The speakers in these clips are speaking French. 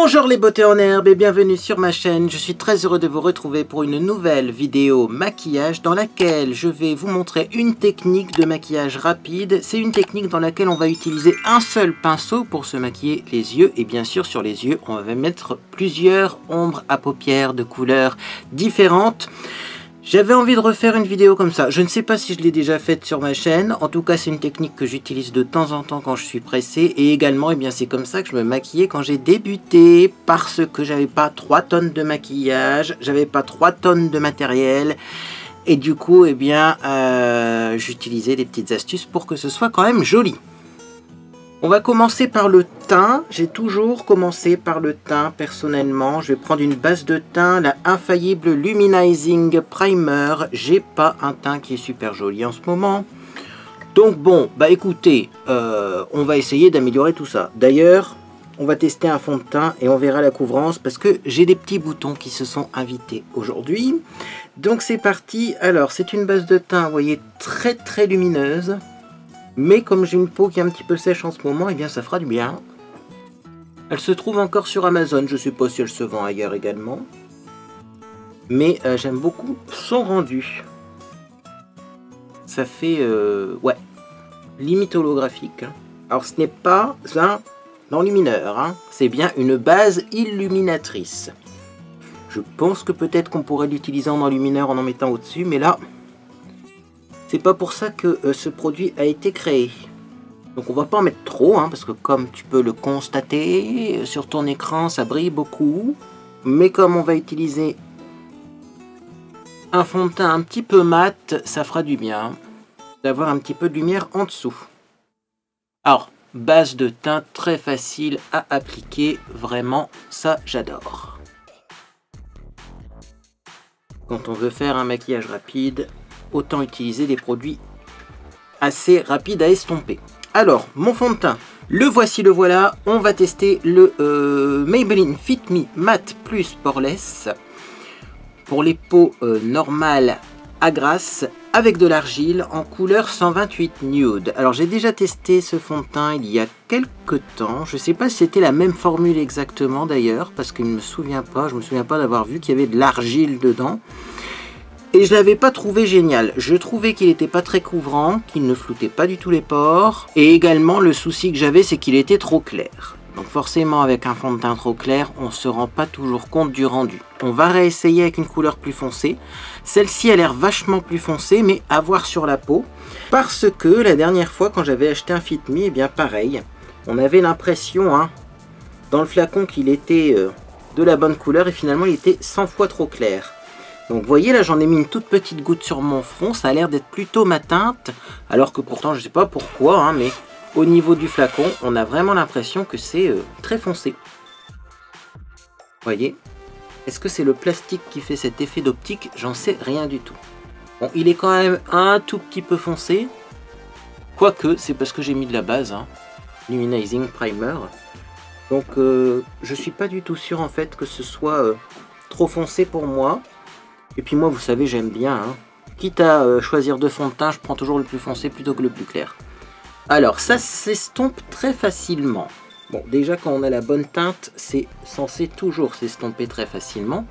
Bonjour les beautés en herbe et bienvenue sur ma chaîne. Je suis très heureux de vous retrouver pour une nouvelle vidéo maquillage dans laquelle je vais vous montrer une technique de maquillage rapide. C'est une technique dans laquelle on va utiliser un seul pinceau pour se maquiller les yeux. Et bien sûr sur les yeux on va mettre plusieurs ombres à paupières de couleurs différentes. J'avais envie de refaire une vidéo comme ça. Je ne sais pas si je l'ai déjà faite sur ma chaîne. En tout cas, c'est une technique que j'utilise de temps en temps quand je suis pressé. Et également, eh bien, c'est comme ça que je me maquillais quand j'ai débuté. Parce que j'avais pas 3 tonnes de maquillage. J'avais pas 3 tonnes de matériel. Et du coup, eh bien, j'utilisais des petites astuces pour que ce soit quand même joli. On va commencer par le teint. J'ai toujours commencé par le teint personnellement. Je vais prendre une base de teint, la Infaillible Luminizing Primer. J'ai pas un teint qui est super joli en ce moment. Donc bon, bah écoutez, on va essayer d'améliorer tout ça. D'ailleurs, on va tester un fond de teint et on verra la couvrance parce que j'ai des petits boutons qui se sont invités aujourd'hui. Donc c'est parti. Alors c'est une base de teint, vous voyez, très lumineuse. Mais comme j'ai une peau qui est un petit peu sèche en ce moment, eh bien ça fera du bien. Elle se trouve encore sur Amazon, je ne sais pas si elle se vend ailleurs également. Mais j'aime beaucoup son rendu. Ça fait, ouais, limite holographique. Alors ce n'est pas un enlumineur, hein. C'est bien une base illuminatrice. Je pense que peut-être qu'on pourrait l'utiliser en enlumineur en mettant au-dessus, mais là... c'est pas pour ça que ce produit a été créé. Donc on va pas en mettre trop, hein, parce que comme tu peux le constater, sur ton écran ça brille beaucoup. Mais comme on va utiliser un fond de teint un petit peu mat, ça fera du bien d'avoir un petit peu de lumière en dessous. Alors, base de teint très facile à appliquer, vraiment, ça j'adore. Quand on veut faire un maquillage rapide, autant utiliser des produits assez rapides à estomper. Alors, mon fond de teint, le voici, le voilà. On va tester le Maybelline Fit Me Matte Plus Poreless pour les peaux normales à grasse avec de l'argile en couleur 128 Nude. Alors, j'ai déjà testé ce fond de teint il y a quelques temps. Je ne sais pas si c'était la même formule exactement d'ailleurs, parce que je ne me souviens pas. Je me souviens pas d'avoir vu qu'il y avait de l'argile dedans. Et je l'avais pas trouvé génial. Je trouvais qu'il n'était pas très couvrant, qu'il ne floutait pas du tout les pores. Et également, le souci que j'avais, c'est qu'il était trop clair. Donc forcément, avec un fond de teint trop clair, on ne se rend pas toujours compte du rendu. On va réessayer avec une couleur plus foncée. Celle-ci a l'air vachement plus foncée, mais à voir sur la peau. Parce que la dernière fois, quand j'avais acheté un Fit Me, eh bien pareil. On avait l'impression, hein, dans le flacon, qu'il était de la bonne couleur. Et finalement, il était 100 fois trop clair. Donc vous voyez là, j'en ai mis une toute petite goutte sur mon front, ça a l'air d'être plutôt ma teinte, alors que pourtant je ne sais pas pourquoi, hein, mais au niveau du flacon, on a vraiment l'impression que c'est très foncé. Vous voyez? Est-ce que c'est le plastique qui fait cet effet d'optique? J'en sais rien du tout. Bon, il est quand même un tout petit peu foncé, quoique c'est parce que j'ai mis de la base, hein, Luminizing Primer. Donc je suis pas du tout sûr en fait que ce soit trop foncé pour moi. Et puis moi, vous savez, j'aime bien, hein. Quitte à choisir de fond de teint, je prends toujours le plus foncé plutôt que le plus clair. Alors, ça s'estompe très facilement. Bon, déjà, quand on a la bonne teinte, c'est censé toujours s'estomper très facilement.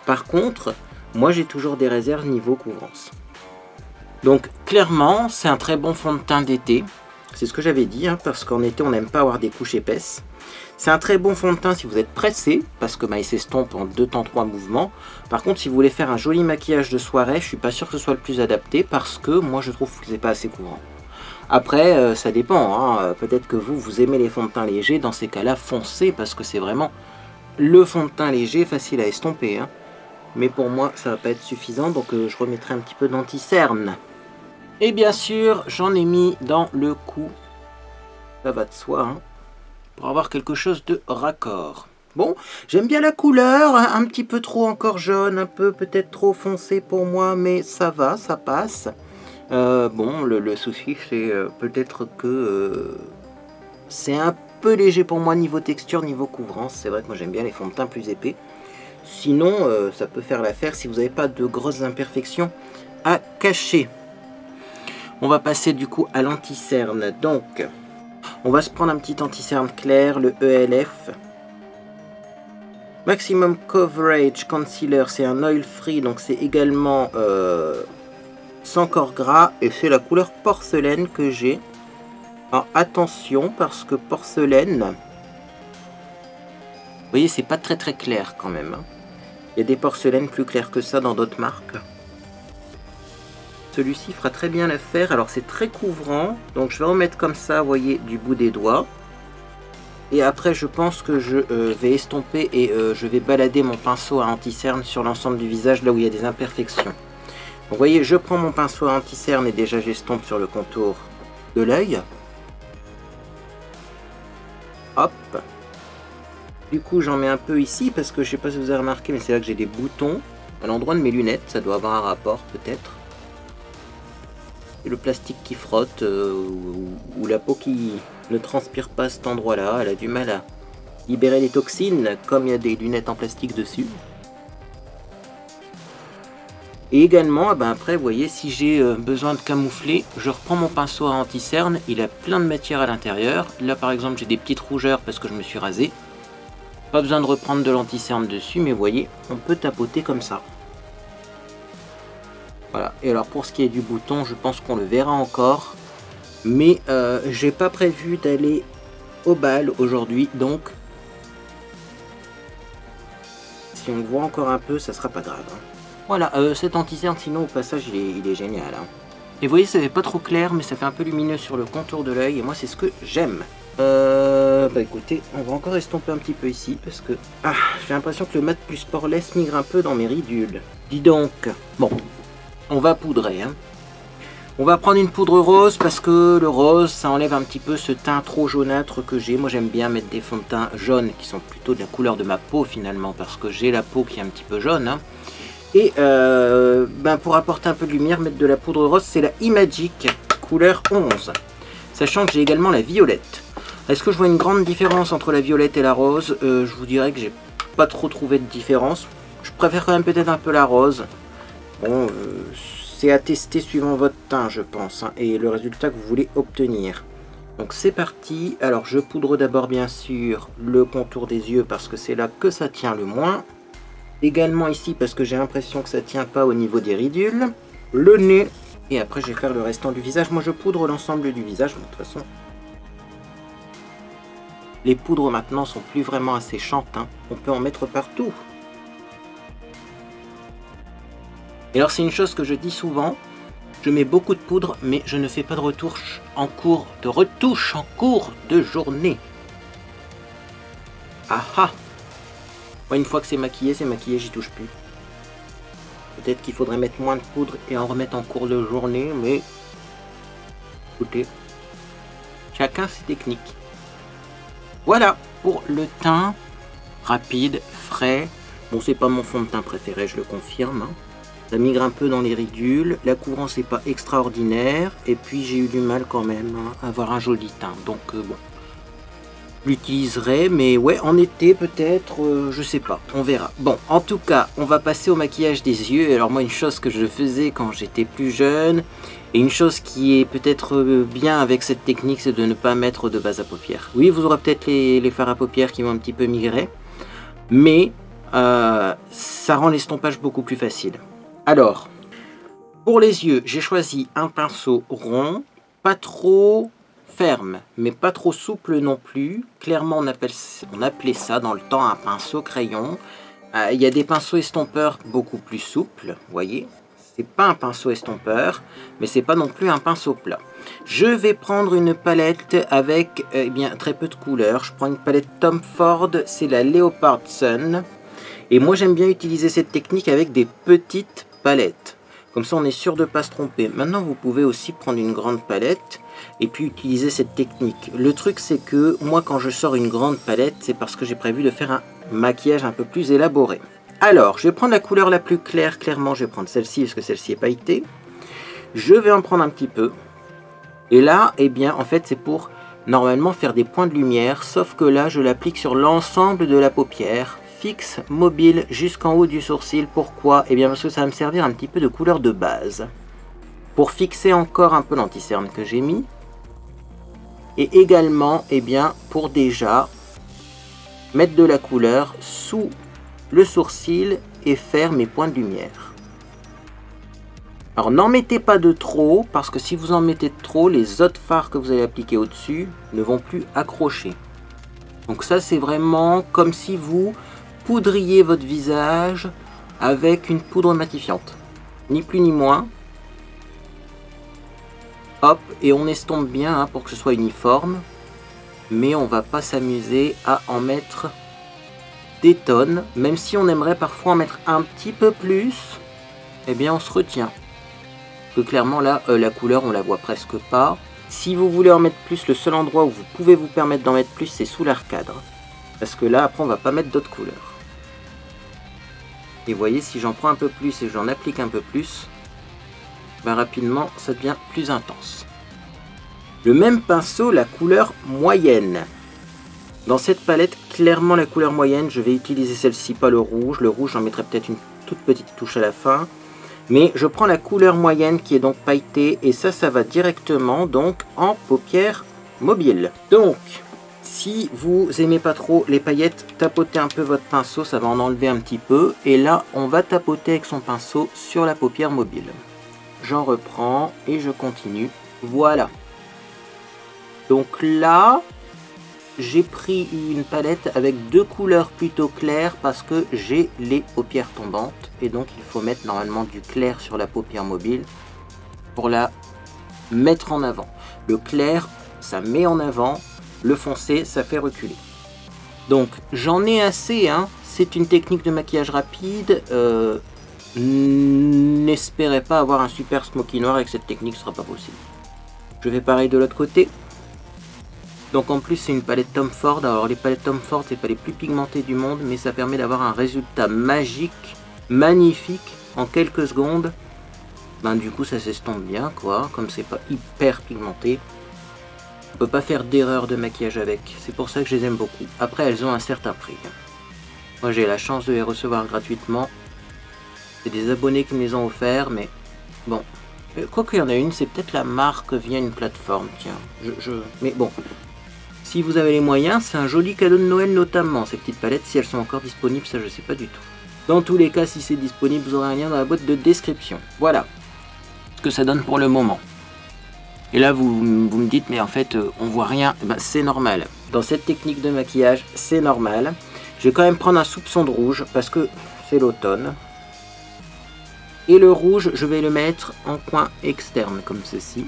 Par contre, moi, j'ai toujours des réserves niveau couvrance. Donc, clairement, c'est un très bon fond de teint d'été. C'est ce que j'avais dit, hein, parce qu'en été, on n'aime pas avoir des couches épaisses. C'est un très bon fond de teint si vous êtes pressé, parce que il s'estompe en 2 temps 3 mouvements. Par contre, si vous voulez faire un joli maquillage de soirée, je suis pas sûr que ce soit le plus adapté, parce que moi je trouve que c'est pas assez couvrant. Après, ça dépend, hein. Peut-être que vous aimez les fonds de teint légers, dans ces cas-là, foncez, parce que c'est vraiment le fond de teint léger, facile à estomper, hein. Mais pour moi, ça va pas être suffisant, donc je remettrai un petit peu d'anti-cerne. Et bien sûr, j'en ai mis dans le cou, ça va de soi, hein, pour avoir quelque chose de raccord. Bon, j'aime bien la couleur, hein, un petit peu trop encore jaune, un peu peut-être trop foncé pour moi, mais ça va, ça passe. Bon, le souci, c'est peut-être que c'est un peu léger pour moi niveau texture, niveau couvrance. C'est vrai que moi j'aime bien les fonds de teint plus épais. Sinon, ça peut faire l'affaire si vous n'avez pas de grosses imperfections à cacher. On va passer du coup à l'anti-cerne. Donc, on va se prendre un petit anti-cerne clair, le ELF. Maximum Coverage Concealer, c'est un oil free, donc c'est également sans corps gras, et c'est la couleur porcelaine que j'ai. Alors attention, parce que porcelaine, vous voyez, c'est pas très clair quand même. Il y a des porcelaines plus claires que ça dans d'autres marques. Celui-ci fera très bien l'affaire. Alors c'est très couvrant, donc je vais remettre comme ça, vous voyez, du bout des doigts. Et après je pense que je vais estomper et je vais balader mon pinceau à anti-cerne sur l'ensemble du visage, là où il y a des imperfections. Donc vous voyez, je prends mon pinceau à anti-cerne et déjà j'estompe sur le contour de l'œil. Hop. Du coup j'en mets un peu ici parce que je sais pas si vous avez remarqué, mais c'est là que j'ai des boutons à l'endroit de mes lunettes, ça doit avoir un rapport peut-être. Et le plastique qui frotte ou la peau qui ne transpire pas à cet endroit là, elle a du mal à libérer les toxines comme il y a des lunettes en plastique dessus. Et également, après vous voyez, si j'ai besoin de camoufler, je reprends mon pinceau à anti-cerne, il a plein de matière à l'intérieur. Là par exemple j'ai des petites rougeurs parce que je me suis rasé. Pas besoin de reprendre de l'anti-cerne dessus, mais vous voyez, on peut tapoter comme ça. Voilà, et alors pour ce qui est du bouton, je pense qu'on le verra encore. Mais j'ai pas prévu d'aller au bal aujourd'hui, donc si on le voit encore un peu, ça sera pas grave. Voilà, cet anti-cerne, sinon au passage, il est génial. Et vous voyez, ça fait pas trop clair, mais ça fait un peu lumineux sur le contour de l'œil, et moi c'est ce que j'aime. Écoutez, on va encore estomper un petit peu ici, parce que j'ai l'impression que le mat plus poreless migre un peu dans mes ridules. Dis donc, bon. On va poudrer. On va prendre une poudre rose parce que le rose, ça enlève un petit peu ce teint trop jaunâtre que j'ai. Moi, j'aime bien mettre des fonds de teint jaunes qui sont plutôt de la couleur de ma peau finalement parce que j'ai la peau qui est un petit peu jaune. Et pour apporter un peu de lumière, mettre de la poudre rose, c'est la Imagic couleur 11. Sachant que j'ai également la violette. Est-ce que je vois une grande différence entre la violette et la rose? Je vous dirais que j'ai pas trop trouvé de différence. Je préfère quand même peut-être un peu la rose. Bon, c'est à tester suivant votre teint, je pense, et le résultat que vous voulez obtenir. Donc c'est parti. Alors je poudre d'abord bien sûr le contour des yeux parce que c'est là que ça tient le moins. Également ici parce que j'ai l'impression que ça tient pas au niveau des ridules. Le nez. Et après je vais faire le restant du visage. Moi je poudre l'ensemble du visage. De toute façon, les poudres maintenant sont plus vraiment asséchantes. On peut en mettre partout. Et alors c'est une chose que je dis souvent, je mets beaucoup de poudre, mais je ne fais pas de retouche en cours de journée. Ah ah. Moi, une fois que c'est maquillé, j'y touche plus. Peut-être qu'il faudrait mettre moins de poudre et en remettre en cours de journée, mais écoutez, chacun ses techniques. Voilà pour le teint rapide, frais. Bon, c'est pas mon fond de teint préféré, je le confirme. Ça migre un peu dans les ridules, la couvrance n'est pas extraordinaire, et puis j'ai eu du mal quand même à avoir un joli teint, donc bon. Je l'utiliserai, mais ouais, en été peut-être, je sais pas, on verra. Bon, en tout cas, on va passer au maquillage des yeux. Alors moi, une chose que je faisais quand j'étais plus jeune, et une chose qui est peut-être bien avec cette technique, c'est de ne pas mettre de base à paupières. Oui, vous aurez peut-être les fards à paupières qui vont un petit peu migrer, mais ça rend l'estompage beaucoup plus facile. Alors, pour les yeux, j'ai choisi un pinceau rond, pas trop ferme, mais pas trop souple non plus. Clairement, on appelait ça dans le temps un pinceau crayon. Il y a des pinceaux estompeurs beaucoup plus souples, vous voyez. C'est pas un pinceau estompeur, mais c'est pas non plus un pinceau plat. Je vais prendre une palette avec très peu de couleurs. Je prends une palette Tom Ford, c'est la Leopard Sun. Et moi, j'aime bien utiliser cette technique avec des petites palettes. Comme ça, on est sûr de ne pas se tromper. Maintenant, vous pouvez aussi prendre une grande palette et puis utiliser cette technique. Le truc, c'est que moi, quand je sors une grande palette, c'est parce que j'ai prévu de faire un maquillage un peu plus élaboré. Alors, je vais prendre la couleur la plus claire. Clairement, je vais prendre celle-ci parce que celle-ci est pailletée. Je vais en prendre un petit peu. Et là, en fait, c'est pour normalement faire des points de lumière. Sauf que là, je l'applique sur l'ensemble de la paupière. Fixe, mobile, jusqu'en haut du sourcil. Pourquoi? Parce que ça va me servir un petit peu de couleur de base. Pour fixer encore un peu l'anti-cerne que j'ai mis. Et également, pour déjà mettre de la couleur sous le sourcil et faire mes points de lumière. Alors n'en mettez pas de trop, parce que si vous en mettez de trop, les autres fards que vous allez appliquer au-dessus ne vont plus accrocher. Donc ça c'est vraiment comme si vous poudriez votre visage avec une poudre matifiante. Ni plus ni moins. Hop, et on estompe bien hein, pour que ce soit uniforme. Mais on va pas s'amuser à en mettre des tonnes. Même si on aimerait parfois en mettre un petit peu plus, eh bien on se retient. Que clairement là, la couleur on la voit presque pas. Si vous voulez en mettre plus, le seul endroit où vous pouvez vous permettre d'en mettre plus, c'est sous l'arcadre. Parce que là, après, on va pas mettre d'autres couleurs. Et vous voyez, si j'en prends un peu plus et j'en applique un peu plus, ben rapidement, ça devient plus intense. Le même pinceau, la couleur moyenne. Dans cette palette, clairement la couleur moyenne, je vais utiliser celle-ci, pas le rouge. Le rouge, j'en mettrai peut-être une toute petite touche à la fin. Mais je prends la couleur moyenne qui est donc pailletée et ça va directement donc en paupières mobiles. Donc, si vous aimez pas trop les paillettes, tapotez un peu votre pinceau, ça va en enlever un petit peu. Et là, on va tapoter avec son pinceau sur la paupière mobile. J'en reprends et je continue. Voilà. Donc là, j'ai pris une palette avec deux couleurs plutôt claires parce que j'ai les paupières tombantes et donc il faut mettre normalement du clair sur la paupière mobile pour la mettre en avant. Le clair, ça met en avant, le foncé, ça fait reculer. Donc j'en ai assez, hein. C'est une technique de maquillage rapide. N'espérez pas avoir un super smoky noir avec cette technique, ce sera pas possible. Je fais pareil de l'autre côté. Donc en plus c'est une palette Tom Ford. Alors les palettes Tom Ford c'est pas les plus pigmentées du monde, mais ça permet d'avoir un résultat magique, magnifique en quelques secondes. Ben du coup ça s'estompe bien quoi, comme c'est pas hyper pigmenté. On peut pas faire d'erreur de maquillage avec, c'est pour ça que je les aime beaucoup. Après elles ont un certain prix. Moi j'ai la chance de les recevoir gratuitement. C'est des abonnés qui me les ont offerts, mais bon. Quoi qu'il y en a une, c'est peut-être la marque via une plateforme, tiens. Mais bon. Si vous avez les moyens, c'est un joli cadeau de Noël notamment, ces petites palettes, si elles sont encore disponibles, ça je sais pas du tout. Dans tous les cas, si c'est disponible, vous aurez un lien dans la boîte de description. Voilà ce que ça donne pour le moment. Et là, vous me dites, mais en fait, on voit rien. Eh ben, c'est normal. Dans cette technique de maquillage, c'est normal. Je vais quand même prendre un soupçon de rouge, parce que c'est l'automne. Et le rouge, je vais le mettre en coin externe, comme ceci.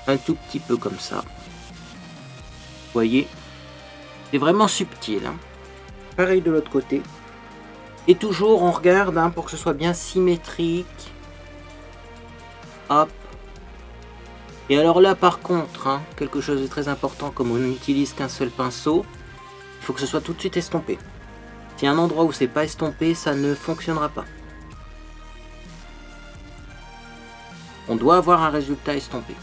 Un tout petit peu comme ça. Vous voyez, c'est vraiment subtil. Hein. Pareil de l'autre côté. Et toujours, on regarde hein, pour que ce soit bien symétrique. Hop. Et alors là, par contre, hein, quelque chose de très important, comme on n'utilise qu'un seul pinceau, il faut que ce soit tout de suite estompé. S'il y a un endroit où c'est pas estompé, ça ne fonctionnera pas. On doit avoir un résultat estompé.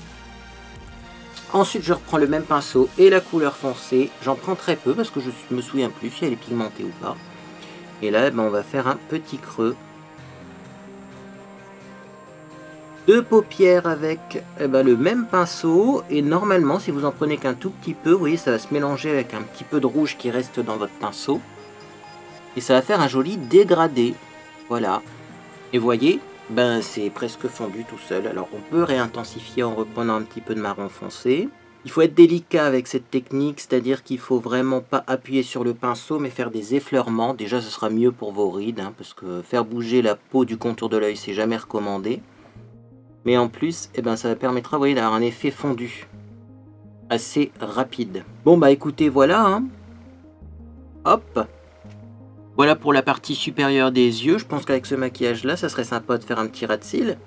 Ensuite, je reprends le même pinceau et la couleur foncée. J'en prends très peu parce que je me souviens plus si elle est pigmentée ou pas. Et là, ben, on va faire un petit creux. Deux paupières avec le même pinceau. Et normalement, si vous en prenez qu'un tout petit peu, vous voyez, ça va se mélanger avec un petit peu de rouge qui reste dans votre pinceau. Et ça va faire un joli dégradé. Voilà. Et vous voyez, ben c'est presque fondu tout seul. Alors on peut réintensifier en reprenant un petit peu de marron foncé. Il faut être délicat avec cette technique, c'est-à-dire qu'il faut vraiment pas appuyer sur le pinceau mais faire des effleurements. Déjà ce sera mieux pour vos rides, hein, parce que faire bouger la peau du contour de l'œil c'est jamais recommandé. Mais en plus, ça permettra, vous voyez, d'avoir un effet fondu assez rapide. Bon bah écoutez, voilà. Hein. Hop. Voilà pour la partie supérieure des yeux. Je pense qu'avec ce maquillage-là, ça serait sympa de faire un petit ras de cils.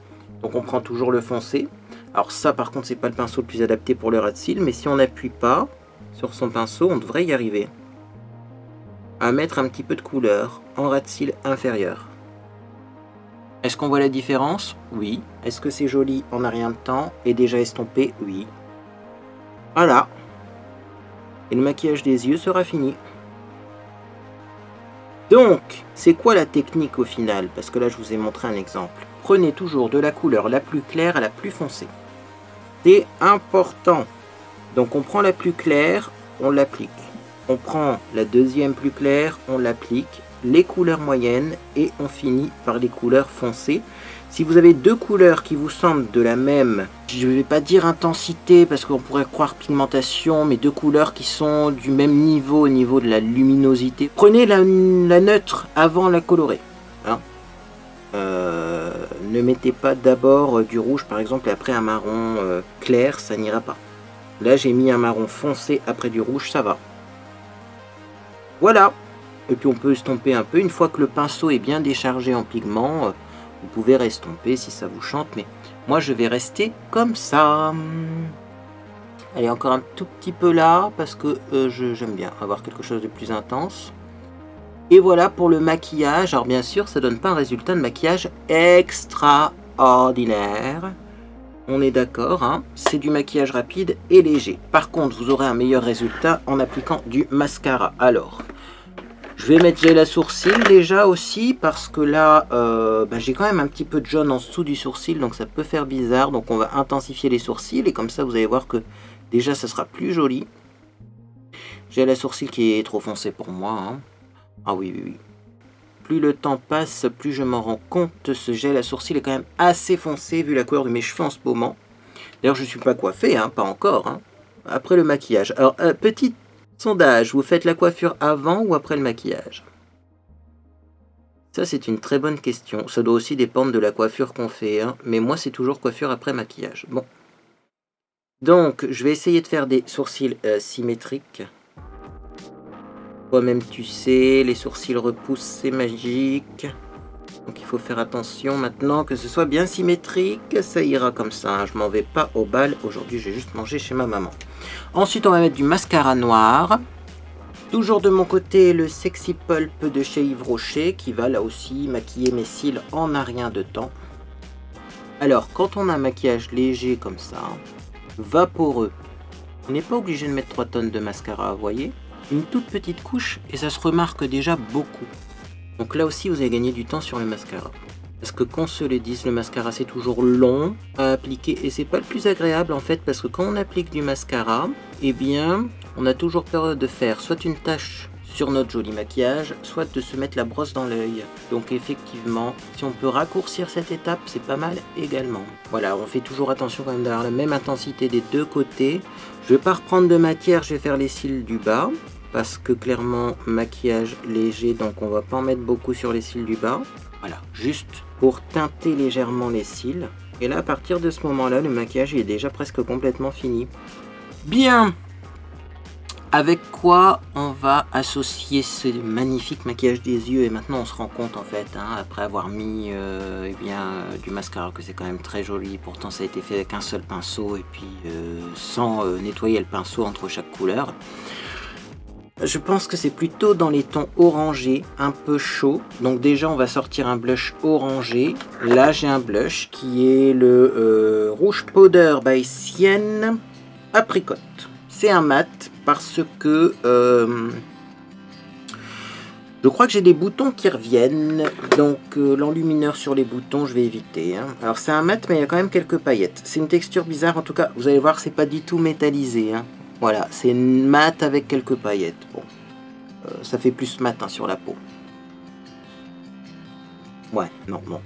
Donc on prend toujours le foncé. Alors ça, par contre, c'est pas le pinceau le plus adapté pour le ras de cils. Mais si on n'appuie pas sur son pinceau, on devrait y arriver. À mettre un petit peu de couleur en ras de cils inférieur. Est-ce qu'on voit la différence? Oui. Est-ce que c'est joli en un rien de temps et déjà estompé? Oui. Voilà. Et le maquillage des yeux sera fini. Donc, c'est quoi la technique au final? Parce que là, je vous ai montré un exemple. Prenez toujours de la couleur la plus claire à la plus foncée. C'est important. Donc, on prend la plus claire, on l'applique. On prend la deuxième plus claire, on l'applique, les couleurs moyennes et on finit par les couleurs foncées. Si vous avez deux couleurs qui vous semblent de la même, je ne vais pas dire intensité parce qu'on pourrait croire pigmentation, mais deux couleurs qui sont du même niveau au niveau de la luminosité, prenez la neutre avant la colorée. Hein. Ne mettez pas d'abord du rouge par exemple et après un marron clair, ça n'ira pas. Là j'ai mis un marron foncé après du rouge, ça va. Voilà. Et puis on peut estomper un peu. Une fois que le pinceau est bien déchargé en pigment, vous pouvez restomper si ça vous chante. Mais moi je vais rester comme ça. Allez, encore un tout petit peu là parce que j'aime bien avoir quelque chose de plus intense. Et voilà pour le maquillage. Alors bien sûr ça donne pas un résultat de maquillage extraordinaire. On est d'accord, hein, c'est du maquillage rapide et léger. Par contre, vous aurez un meilleur résultat en appliquant du mascara. Alors, je vais mettre gel à sourcil déjà aussi, parce que là, j'ai quand même un petit peu de jaune en dessous du sourcil, donc ça peut faire bizarre. Donc on va intensifier les sourcils, et comme ça, vous allez voir que déjà, ça sera plus joli. Gel à sourcil qui est trop foncé pour moi. Hein. Ah oui, oui, oui. Plus le temps passe, plus je m'en rends compte, ce gel à sourcil est quand même assez foncé vu la couleur de mes cheveux en ce moment. D'ailleurs, je ne suis pas coiffé, hein, pas encore. Hein. Après le maquillage. Alors, petit sondage, vous faites la coiffure avant ou après le maquillage? Ça, c'est une très bonne question. Ça doit aussi dépendre de la coiffure qu'on fait. Hein. Mais moi, c'est toujours coiffure après maquillage. Bon. Donc, je vais essayer de faire des sourcils symétriques. Toi-même tu sais, les sourcils repoussent, c'est magique. Donc il faut faire attention maintenant que ce soit bien symétrique. Ça ira comme ça, hein. Je m'en vais pas au bal. Aujourd'hui, j'ai juste mangé chez ma maman. Ensuite, on va mettre du mascara noir. Toujours de mon côté, le Sexy Pulp de chez Yves Rocher, qui va là aussi maquiller mes cils en un rien de temps. Alors, quand on a un maquillage léger comme ça, vaporeux, on n'est pas obligé de mettre 3 tonnes de mascara, vous voyez? Une toute petite couche et ça se remarque déjà beaucoup. Donc là aussi vous allez gagner du temps sur le mascara. Parce que qu'on se le dise, le mascara c'est toujours long à appliquer et c'est pas le plus agréable en fait parce que quand on applique du mascara, eh bien on a toujours peur de faire soit une tache sur notre joli maquillage, soit de se mettre la brosse dans l'œil. Donc effectivement, si on peut raccourcir cette étape, c'est pas mal également. Voilà, on fait toujours attention quand même d'avoir la même intensité des deux côtés. Je vais pas reprendre de matière, je vais faire les cils du bas. Parce que clairement, maquillage léger, donc on va pas en mettre beaucoup sur les cils du bas. Voilà, juste pour teinter légèrement les cils. Et là, à partir de ce moment-là, le maquillage est déjà presque complètement fini. Bien. Avec quoi on va associer ce magnifique maquillage des yeux? Et maintenant, on se rend compte en fait, hein, après avoir mis du mascara, que c'est quand même très joli. Pourtant, ça a été fait avec un seul pinceau et puis sans nettoyer le pinceau entre chaque couleur. Je pense que c'est plutôt dans les tons orangés, un peu chaud. Donc déjà, on va sortir un blush orangé. Là, j'ai un blush qui est le Rouge Powder by Sienne Apricot. C'est un mat parce que je crois que j'ai des boutons qui reviennent. Donc l'enlumineur sur les boutons, je vais éviter. Hein. Alors c'est un mat, mais il y a quand même quelques paillettes. C'est une texture bizarre. En tout cas, vous allez voir, c'est pas du tout métallisé. Hein. Voilà, c'est mat avec quelques paillettes. Bon, ça fait plus mat hein, sur la peau. Ouais, non, non.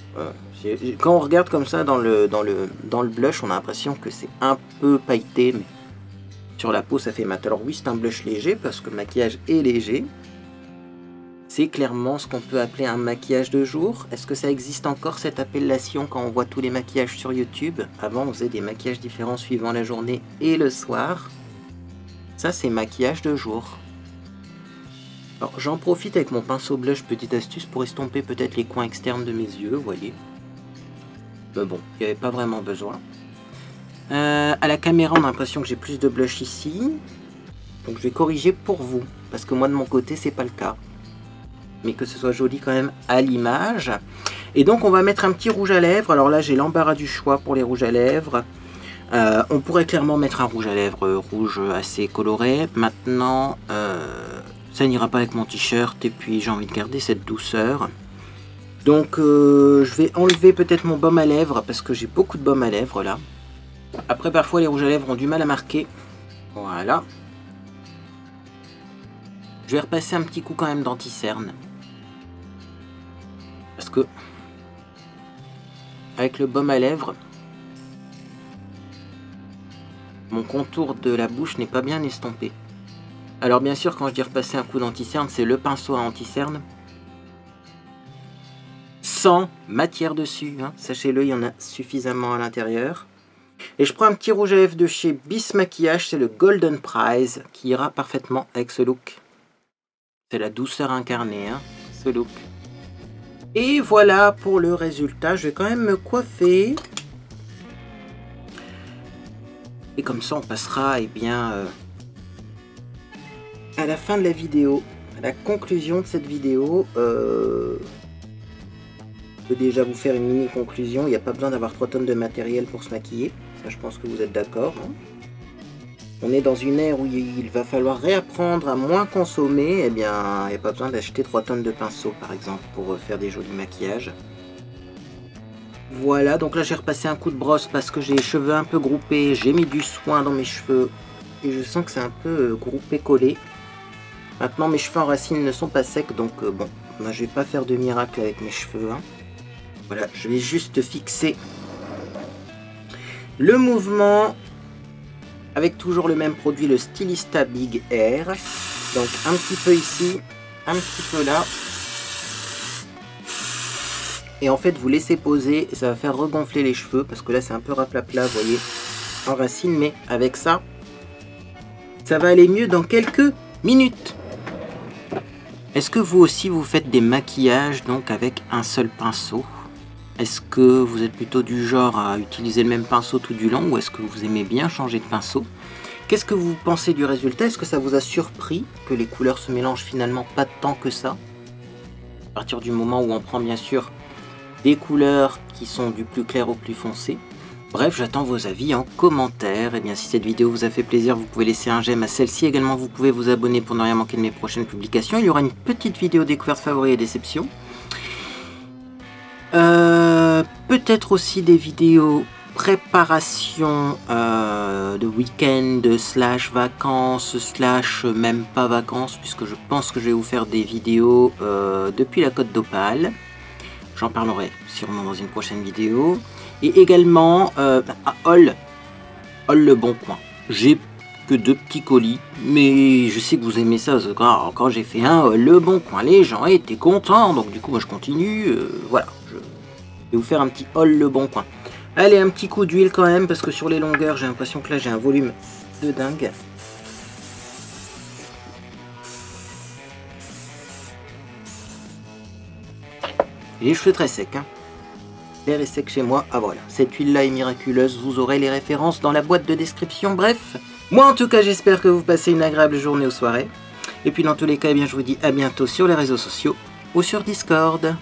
Quand on regarde comme ça dans le blush, on a l'impression que c'est un peu pailleté, mais sur la peau, ça fait mat. Alors oui, c'est un blush léger parce que le maquillage est léger. C'est clairement ce qu'on peut appeler un maquillage de jour. Est-ce que ça existe encore cette appellation quand on voit tous les maquillages sur YouTube? Avant, on faisait des maquillages différents suivant la journée et le soir. Ça, c'est maquillage de jour. Alors, j'en profite avec mon pinceau blush, petite astuce, pour estomper peut-être les coins externes de mes yeux, vous voyez. Mais bon, il n'y avait pas vraiment besoin. À la caméra, on a l'impression que j'ai plus de blush ici. Donc, je vais corriger pour vous. Parce que moi, de mon côté, c'est pas le cas. Mais que ce soit joli quand même à l'image. Et donc, on va mettre un petit rouge à lèvres. Alors là, j'ai l'embarras du choix pour les rouges à lèvres. On pourrait clairement mettre un rouge à lèvres rouge assez coloré. Maintenant, ça n'ira pas avec mon t-shirt et puis j'ai envie de garder cette douceur. Donc, je vais enlever peut-être mon baume à lèvres parce que j'ai beaucoup de baume à lèvres là. Après, parfois, les rouges à lèvres ont du mal à marquer. Voilà. Je vais repasser un petit coup quand même d'anti-cerne. Parce que avec le baume à lèvres, mon contour de la bouche n'est pas bien estompé. Alors bien sûr, quand je dis repasser un coup d'anti-cerne, c'est le pinceau à anti-cerne. Sans matière dessus, hein. Sachez-le, il y en a suffisamment à l'intérieur. Et je prends un petit rouge à lèvres de chez Bis Maquillage, c'est le Golden Prize, qui ira parfaitement avec ce look. C'est la douceur incarnée, hein, ce look. Et voilà pour le résultat. Je vais quand même me coiffer. Et comme ça, on passera à la fin de la vidéo, à la conclusion de cette vidéo. Je peux déjà vous faire une mini conclusion. Il n'y a pas besoin d'avoir 3 tonnes de matériel pour se maquiller. Ça, je pense que vous êtes d'accord. Hein. On est dans une ère où il va falloir réapprendre à moins consommer. Eh bien, il n'y a pas besoin d'acheter 3 tonnes de pinceaux, par exemple, pour faire des jolis maquillages. Voilà, donc là, j'ai repassé un coup de brosse parce que j'ai les cheveux un peu groupés. J'ai mis du soin dans mes cheveux. Et je sens que c'est un peu groupé, collé. Maintenant, mes cheveux en racines ne sont pas secs. Donc, bon, moi, je vais pas faire de miracle avec mes cheveux. Hein. Voilà, je vais juste fixer le mouvement avec toujours le même produit, le Stylista Big Air. Donc un petit peu ici, un petit peu là. Et en fait, vous laissez poser et ça va faire regonfler les cheveux parce que là, c'est un peu raplapla, vous voyez, en racine. Mais avec ça, ça va aller mieux dans quelques minutes. Est-ce que vous aussi, vous faites des maquillages donc avec un seul pinceau ? Est-ce que vous êtes plutôt du genre à utiliser le même pinceau tout du long ou est-ce que vous aimez bien changer de pinceau? Qu'est-ce que vous pensez du résultat? Est-ce que ça vous a surpris que les couleurs se mélangent finalement pas tant que ça? À partir du moment où on prend bien sûr des couleurs qui sont du plus clair au plus foncé. Bref, j'attends vos avis en commentaire. Et bien si cette vidéo vous a fait plaisir, vous pouvez laisser un j'aime à celle-ci. Également, vous pouvez vous abonner pour ne rien manquer de mes prochaines publications. Il y aura une petite vidéo découverte favoris et déception. Peut-être aussi des vidéos préparation de week-end slash vacances slash même pas vacances puisque je pense que je vais vous faire des vidéos depuis la Côte d'Opale. J'en parlerai sûrement dans une prochaine vidéo. Et également à Haul le Bon Coin. J'ai que 2 petits colis, mais je sais que vous aimez ça. Quand j'ai fait un le Bon Coin, les gens étaient contents, donc du coup moi je continue. Voilà, je vais vous faire un petit haul le Bon Coin. Allez, un petit coup d'huile quand même, parce que sur les longueurs, j'ai l'impression que là j'ai un volume de dingue. Et les cheveux très secs, hein. L'air est sec chez moi. Ah voilà, cette huile là est miraculeuse, vous aurez les références dans la boîte de description. Bref, moi en tout cas j'espère que vous passez une agréable journée ou soirée. Et puis dans tous les cas, eh bien, je vous dis à bientôt sur les réseaux sociaux ou sur Discord.